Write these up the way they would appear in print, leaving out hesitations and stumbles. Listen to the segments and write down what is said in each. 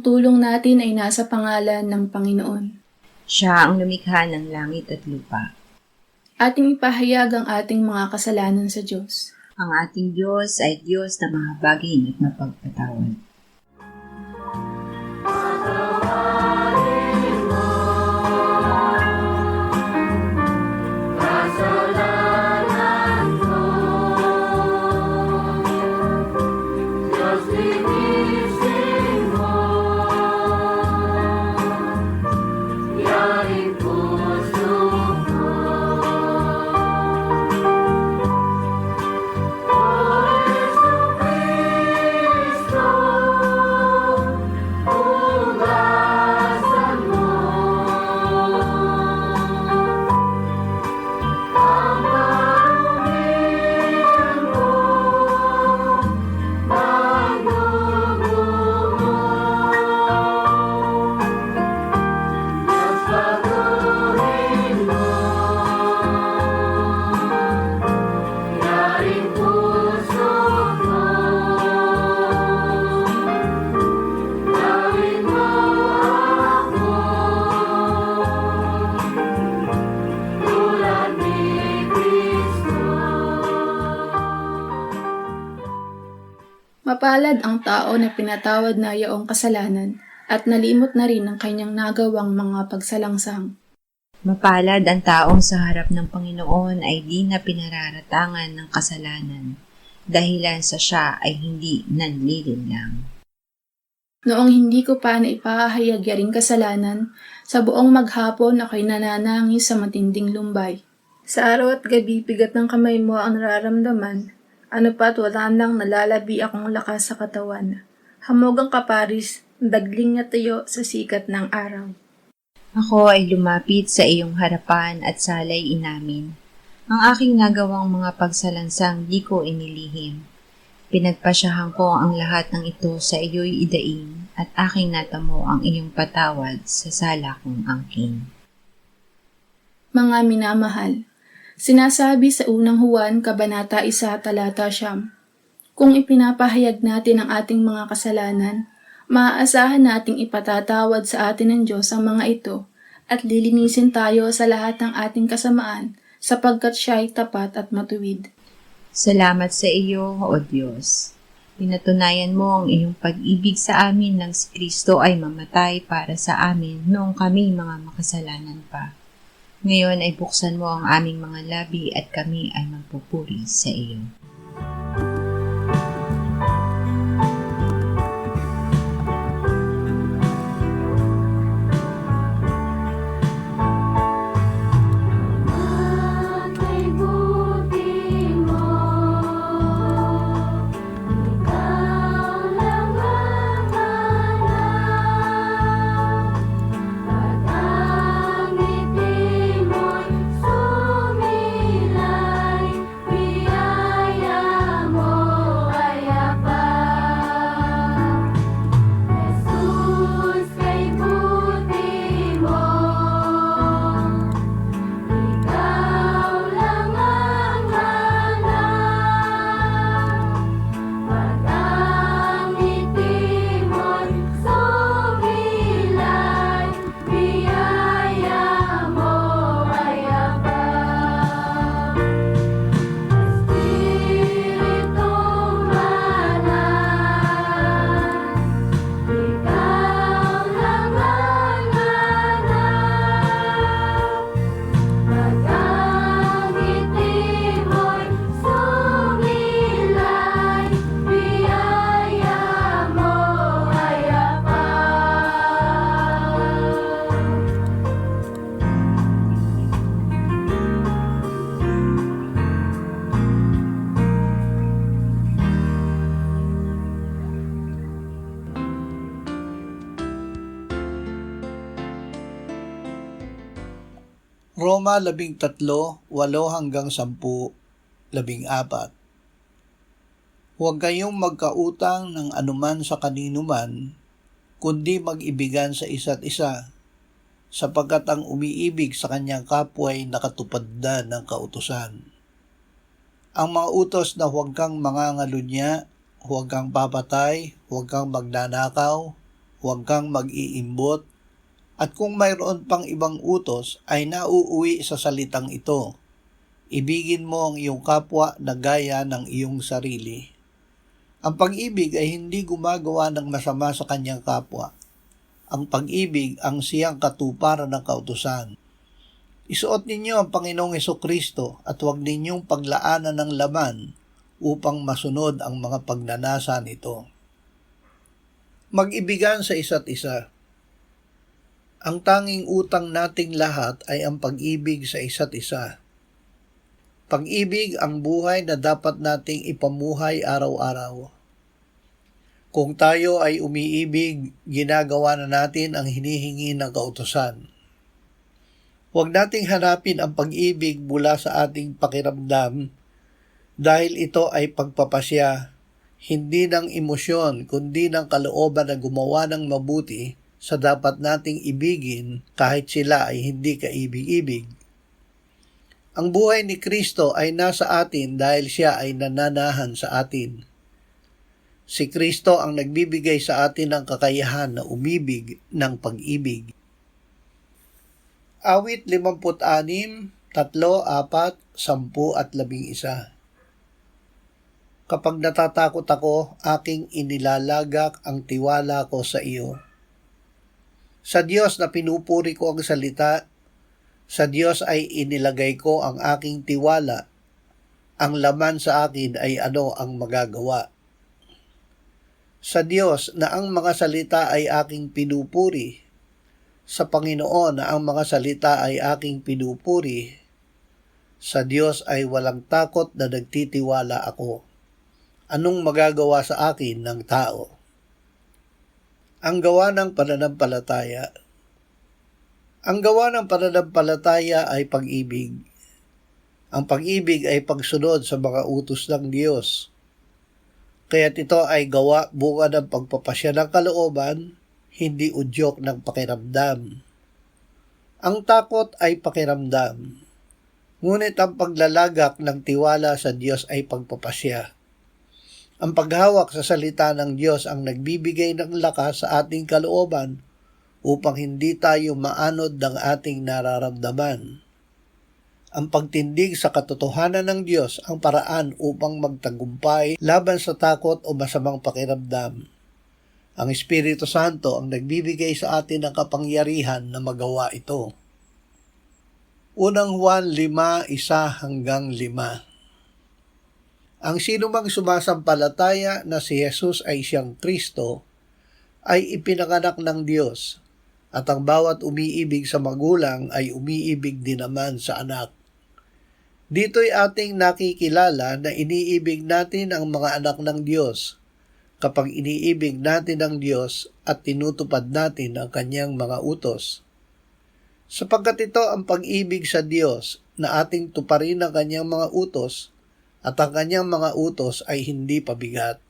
tulong natin ay nasa pangalan ng Panginoon. Siya ang lumikha ng langit at lupa. Ating ipahayag ang ating mga kasalanan sa Diyos. Ang ating Diyos ay Diyos na mahabagin at mapagpatawad. Mapalad ang tao na pinatawad na yaong kasalanan at nalimot na rin ang kanyang nagawang mga pagsalangsang. Mapalad ang taong sa harap ng Panginoon ay di na pinararatangan ng kasalanan, dahilan sa siya ay hindi nanlilinlang. Noong hindi ko pa naipahayag yaring kasalanan, sa buong maghapon ako'y nananangis sa matinding lumbay. Sa araw at gabi, bigat ng kamay mo ang nararamdaman. Ano pa't wala nang nalalabi akong lakas sa katawan. Hamog ang kaparis, dagling na tayo sa sikat ng araw. Ako ay lumapit sa iyong harapan at salay inamin. Ang aking nagawang mga pagsalansang di ko inilihim. Pinagpasyahan ko ang lahat ng ito sa iyo'y idaing at aking natamo ang iyong patawad sa sala kong angkin. Mga minamahal, sinasabi sa unang Juan, Kabanata 1, Talata 9, kung ipinapahayag natin ang ating mga kasalanan, maaasahan nating ipatatawad sa atin ng Diyos ang mga ito at lilinisin tayo sa lahat ng ating kasamaan sapagkat siya ay tapat at matuwid. Salamat sa iyo, O Diyos. Pinatunayan mo ang iyong pag-ibig sa amin nang si Kristo ay mamatay para sa amin noong kami mga makasalanan pa. Ngayon ay buksan mo ang aming mga labi at kami ay magpupuri sa iyo. Roma 13:8-10:14. Huwag kayong magkautang ng anuman sa kanino man, kundi mag-ibigan sa isa't isa, sapagkat ang umiibig sa kanyang kapwa ay nakatupad na ng kautusan. Ang mga utos na huwag kang mangangalunya, huwag kang papatay, huwag kang magnanakaw, huwag kang mag-iimbot, at kung mayroon pang ibang utos ay nauuwi sa salitang ito. Ibigin mo ang iyong kapwa na gaya ng iyong sarili. Ang pag-ibig ay hindi gumagawa ng masama sa kanyang kapwa. Ang pag-ibig ang siyang katuparan ng kautusan. Isuot ninyo ang Panginoong Hesukristo at huwag ninyong paglaanan ng laman upang masunod ang mga pagnanasa nito. Mag-ibigan sa isa't isa. Ang tanging utang nating lahat ay ang pag-ibig sa isa't isa. Pag-ibig ang buhay na dapat nating ipamuhay araw-araw. Kung tayo ay umiibig, ginagawa na natin ang hinihingi ng kautusan. Huwag nating hanapin ang pag-ibig mula sa ating pakiramdam dahil ito ay pagpapasya, hindi ng emosyon kundi ng kalooban na gumawa ng mabuti sa dapat nating ibigin kahit sila ay hindi kaibig-ibig. Ang buhay ni Kristo ay nasa atin dahil siya ay nananahan sa atin. Si Kristo ang nagbibigay sa atin ng kakayahan na umibig ng pag-ibig. Awit 56, 3, 4, 10 at 11. Kapag natatakot ako, aking inilalagak ang tiwala ko sa iyo. Sa Diyos na pinupuri ko ang salita, sa Diyos ay inilagay ko ang aking tiwala. Ang laman sa akin ay ano ang magagawa. Sa Diyos na ang mga salita ay aking pinupuri. Sa Panginoon na ang mga salita ay aking pinupuri. Sa Diyos ay walang takot na nagtitiwala ako. Anong magagawa sa akin ng tao? Ang gawa ng pananampalataya. Ang gawa ng pananampalataya ay pag-ibig. Ang pag-ibig ay pagsunod sa mga utos ng Diyos. Kaya't ito ay gawa bunga ng pagpapasya ng kalooban, hindi udyok ng pakiramdam. Ang takot ay pakiramdam. Ngunit ang paglalagak ng tiwala sa Diyos ay pagpapasya. Ang paghawak sa salita ng Diyos ang nagbibigay ng lakas sa ating kalooban upang hindi tayo maanod ng ating nararamdaman. Ang pagtindig sa katotohanan ng Diyos ang paraan upang magtagumpay laban sa takot o masamang pakiramdam. Ang Espiritu Santo ang nagbibigay sa atin ng kapangyarihan na magawa ito. Unang Juan 5, 1-5. Ang sinumang sumasampalataya na si Jesus ay siyang Kristo ay ipinanganak ng Diyos, at ang bawat umiibig sa magulang ay umiibig din naman sa anak. Dito'y ating nakikilala na iniibig natin ang mga anak ng Diyos kapag iniibig natin ang Diyos at tinutupad natin ang kanyang mga utos. Sapagkat ito ang pag-ibig sa Diyos na ating tuparin ang kanyang mga utos at ang kanyang mga utos ay hindi pabigat.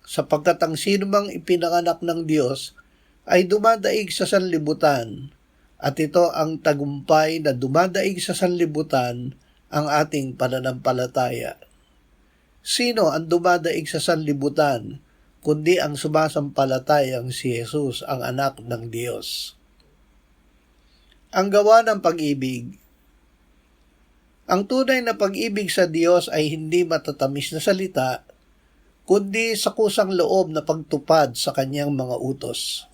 Sapagkat ang sinumang ipinanganak ng Diyos ay dumadaig sa sanlibutan, at ito ang tagumpay na dumadaig sa sanlibutan, ang ating pananampalataya. Sino ang dumadaig sa sanlibutan, kundi ang sumasampalatayang si Jesus ang anak ng Diyos? Ang gawa ng pag-ibig. Ang tunay na pag-ibig sa Diyos ay hindi matatamis na salita, kundi sa kusang loob na pagtupad sa kanyang mga utos.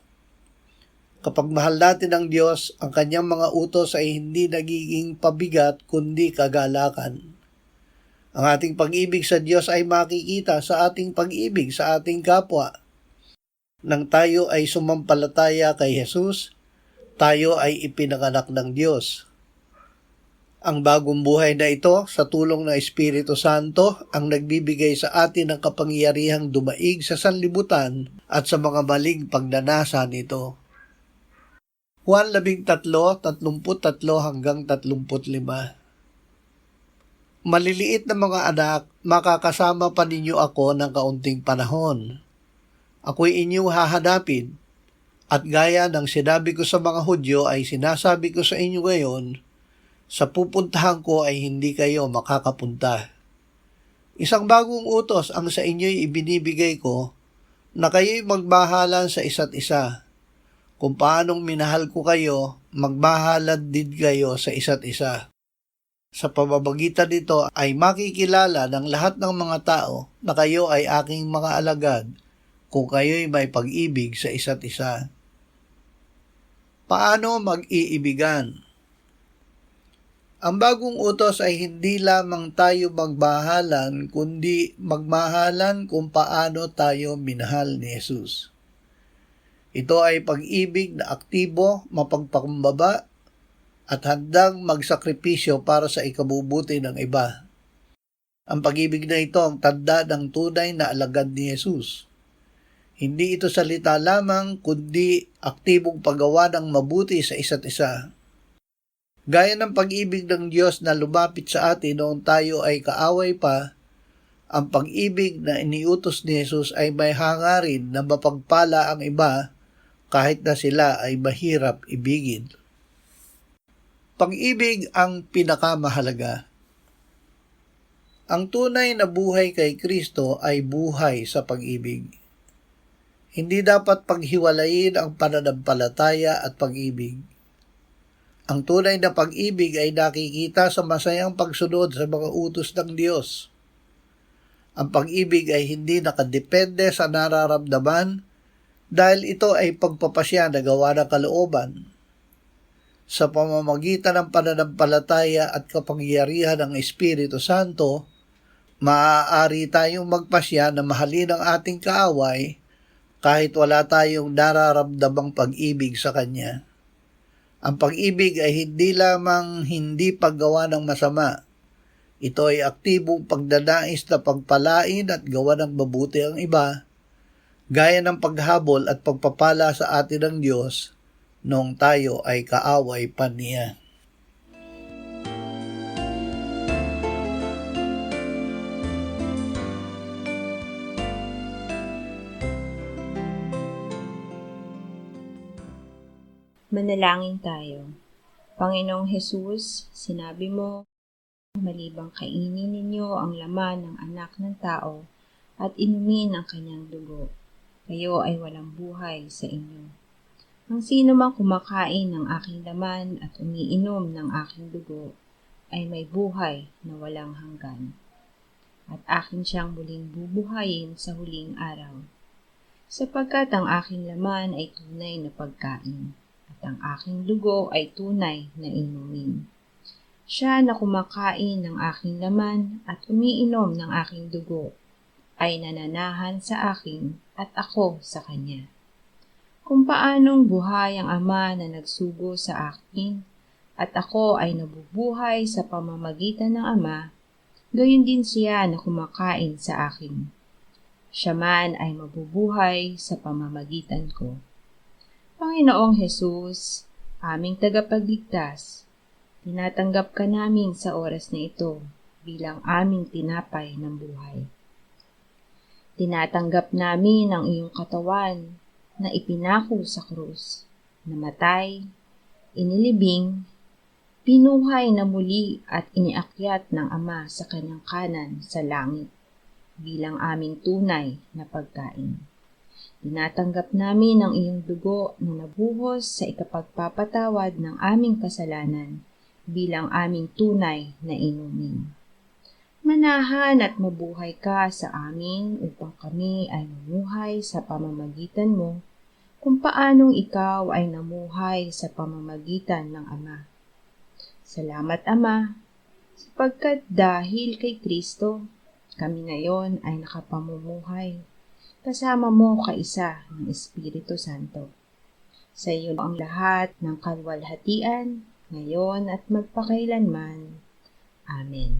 Kapag mahal natin ang Diyos, ang kanyang mga utos ay hindi nagiging pabigat kundi kagalakan. Ang ating pag-ibig sa Diyos ay makikita sa ating pag-ibig sa ating kapwa. Nang tayo ay sumampalataya kay Jesus, tayo ay ipinanganak ng Diyos. Ang bagong buhay na ito, sa tulong ng Espiritu Santo, ang nagbibigay sa atin ng kapangyarihang dumaig sa sanlibutan at sa mga maling pagnanasa nito. Juan 13:33-35. Maliliit na mga anak, makakasama pa ninyo ako ng kaunting panahon. Ako'y inyong hahanapin, at gaya ng sinabi ko sa mga Hudyo ay sinasabi ko sa inyo ngayon, sa pupuntahan ko ay hindi kayo makakapunta. Isang bagong utos ang sa inyo'y ibinibigay ko, na kayo'y magbahalan sa isa't isa. Kung paanong minahal ko kayo, magbahalad din kayo sa isa't isa. Sa pamamagitan nito ay makikilala ng lahat ng mga tao na kayo ay aking mga alagad kung kayo'y may pag-ibig sa isa't isa. Paano mag-iibigan? Ang bagong utos ay hindi lamang tayo magbahalan, kundi magmahalan kung paano tayo minahal ni Jesus. Ito ay pag-ibig na aktibo, mapagpakumbaba, at handang magsakripisyo para sa ikabubuti ng iba. Ang pag-ibig na ito ang tanda ng tunay na alagad ni Jesus. Hindi ito salita lamang, kundi aktibong paggawa ng mabuti sa isa't isa. Gaya ng pag-ibig ng Diyos na lumapit sa atin noong tayo ay kaaway pa, ang pag-ibig na iniutos ni Jesus ay may hangarin na mapagpala ang iba kahit na sila ay mahirap ibigin. Pag-ibig ang pinakamahalaga. Ang tunay na buhay kay Kristo ay buhay sa pag-ibig. Hindi dapat paghiwalayin ang pananampalataya at pag-ibig. Ang tunay na pag-ibig ay nakikita sa masayang pagsunod sa mga utos ng Diyos. Ang pag-ibig ay hindi nakadepende sa nararamdaman dahil ito ay pagpapasya na gawa ng kalooban. Sa pamamagitan ng pananampalataya at kapangyarihan ng Espiritu Santo, maaari tayong magpasya na mahalin ang ating kaaway kahit wala tayong nararamdamang pag-ibig sa Kanya. Ang pag-ibig ay hindi lamang hindi paggawa ng masama. Ito ay aktibong pagdanais na pagpalain at gawa ng mabuti ang iba, gaya ng paghabol at pagpapala sa atin ng Diyos noong tayo ay kaaway pa niya. Manalangin tayo. Panginoong Hesus, sinabi mo, malibang kainin ninyo ang laman ng anak ng tao at inumin ang kanyang dugo, kayo ay walang buhay sa inyo. Ang sino mang kumakain ng aking laman at umiinom ng aking dugo ay may buhay na walang hanggan, at akin siyang muling bubuhayin sa huling araw. Sapagkat ang aking laman ay tunay na pagkain, at ang aking dugo ay tunay na inumin. Siya na kumakain ng aking laman at umiinom ng aking dugo ay nananahan sa akin at ako sa kanya. Kung paanong buhay ang Ama na nagsugo sa akin at ako ay nabubuhay sa pamamagitan ng Ama, gayon din siya na kumakain sa akin. Siya man ay mabubuhay sa pamamagitan ko. Panginoong Hesus, aming tagapagligtas, tinatanggap ka namin sa oras na ito bilang aming tinapay ng buhay. Tinatanggap namin ang iyong katawan na ipinako sa krus, namatay, inilibing, pinuhay na muli at iniakyat ng Ama sa kanyang kanan sa langit bilang aming tunay na pagkain. Tinatanggap namin ang iyong dugo na nabuhos sa ikapagpapatawad ng aming kasalanan bilang aming tunay na inumin. Manahan at mabuhay ka sa amin upang kami ay mamuhay sa pamamagitan mo kung paanong ikaw ay namuhay sa pamamagitan ng Ama. Salamat, Ama, sapagkat dahil kay Kristo, kami ngayon ay nakapamumuhay kasama mo kaisa ng Espiritu Santo. Sa iyo ang lahat ng kalwalhatian, ngayon at magpakailanman. Amen.